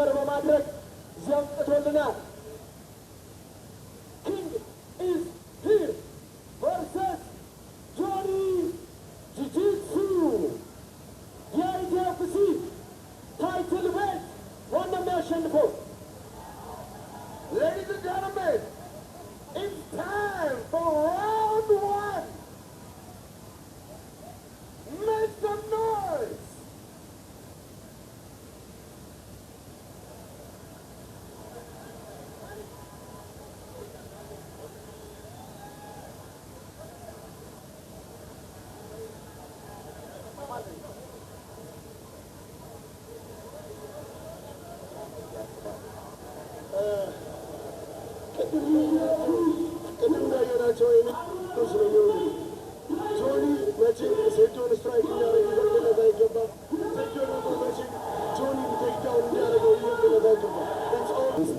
ነገር በማድረግ ዘምጥቶልናል። ኪንግ ኢዝ ሂር ቨርሰስ ጆኒ ጂጂትሱ የኢቲኤፍሲ ታይትል ቤት ዋና የሚያሸንፈው። Ladies and gentlemen, it's time for round one. Make some noise.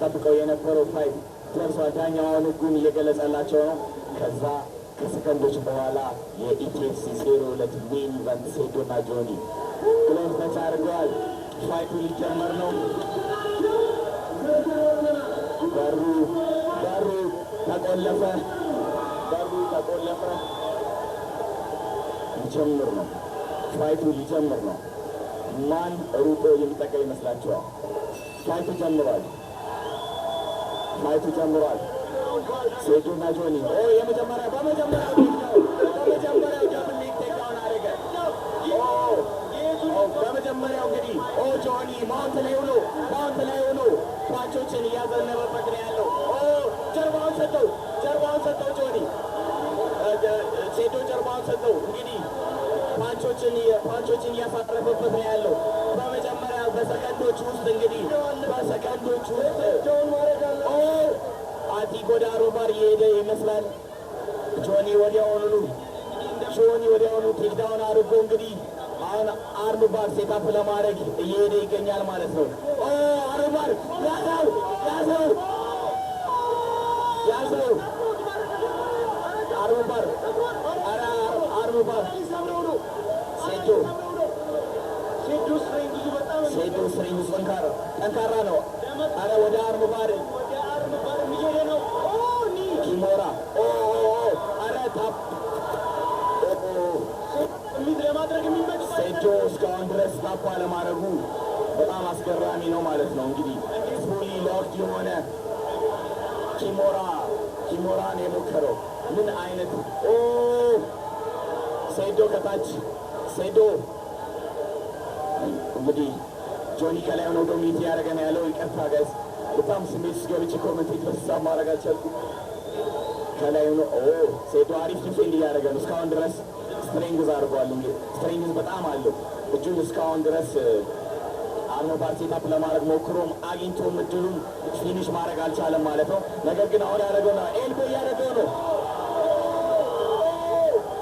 ጠብቀው የነበረው ፋይት ደርሷል። ዳኛውን ህጉን እየገለጸላቸው ነው። ከዛ ከሰከንዶች በኋላ የኢቲኤፍሲ 02 ሜን ኢቨንት ሴዶና ጆኒ ግሎቭ መቻ አድርገዋል። ፋይቱ ሊጀመር ነው። በሩ ተቆለፈ። ሊጀምር ነው። ፋይቱ ሊጀምር ነው። ማን ሩጦ የሚጠቃ ይመስላችኋል? ፋይቱ ጀምሯል። ሴዶና ጆኒ በመጀመሪያው ደብል ቴክዳውን አደረገ። በመጀመሪያው እንግዲህ ጆኒ ማውንት ላይ ሆኖ ፓንቾችን እያዘነበበት ነው ያለው። ጀርባውን ሰጠው ጆኒ። ሴዶ ጀርባውን ሰጠው። እንግዲህ ፓንቾችን እያሳረፈበት ነው ያለው። በመጀመሪያ በሰከንዶች ውስጥ አቲክ ወደ አሮባር እየሄደ ይመስላል። ጆኒ ወዲያውኑ ቴክዳውን አድርጎ እንግዲህ አሁን አርም ባር ሴታፕ ለማድረግ እየሄደ ይገኛል ማለት ነው። አሮባር ያዘው አሮባር ሴዶ ስሪንግ ጠንካራ ነው። አረ ወደ አርም ባር እየሄደ ነው። ኪሞራ አረ ታፕ ለማድረግ የሚመች ሴዶ እስካሁን ድረስ ታፕ አለማድረጉ በጣም አስገራሚ ነው ማለት ነው። እንግዲህ ፉሊ ሎክድ የሆነ ኪሞራን የሞከረው ምን አይነት ሴዶ ከታች እንግዲህ ጆኒ ከላይ ሆኖ ዶሚኔት እያደረገ ነው ያለው። ይቅርታ ጋይስ በጣም ስሜት ውስጥ ገብቼ ኮመንቴት በተሳብ ማድረግ አልቻልኩም። ከላይ ሆኖ ሴዶ አሪፍ ዲፌንድ እያደረገ ነው እስካሁን ድረስ። ስትሬንግዝ አድርጓል። እንግዲህ ስትሬንግዝ በጣም አለው እጁን እስካሁን ድረስ አርምባር ሴታፕ ለማድረግ ሞክሮም አግኝቶም እድሉን ፊኒሽ ማድረግ አልቻለም ማለት ነው። ነገር ግን አሁን ያደረገው ነው ኤልቦ እያደረገው ነው።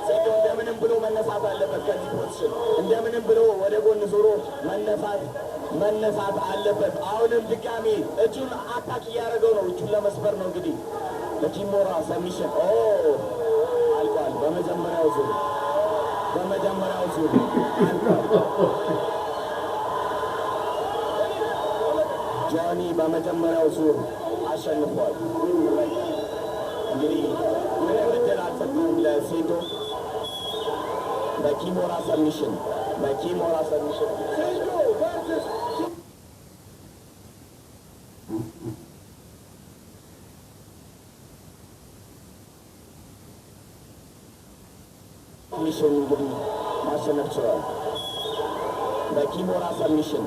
ሴዶ እንደምንም ብሎ መነሳት አለበት ከዚህ ፖዚሽን፣ እንደምንም ብሎ ወደ ጎን ዞሮ መነሳት አለበት። አሁንም ድጋሜ እጁን አታክ እያደረገው ነው። እጁን ለመስበር ነው እንግዲህ ለኪሞራ ሰሚሽን አልቋል። በመጀመሪያው ዙር ጆኒ በመጀመሪያው ዙር አሸንፏል። እንግዲህ ምንም እድል አልሰጠውም ለሴዶ በኪሞራ ሰሚሽን እንግዲህ ማሸነፍ ችሏል። በኪሞራ ሰሚሽን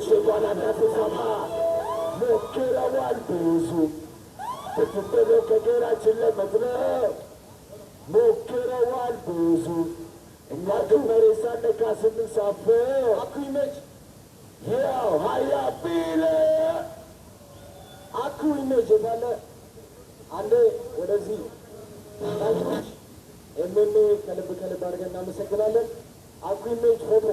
ሴቷን አናፍሳማ ሞክረዋል ብዙ ትትትሎ ከጌራችን ለመጥረብ ሞክረዋል ብዙ እኛ ግን መሬት ሳነካ ስንሳፈር አኩይመች ያው ሀያ ቢለ አኩይመች የታለ አንዴ ወደዚህ ታጆች ኤምኤምኤ ከልብ አድርገን እናመሰግናለን። አኩይመች ፎቶ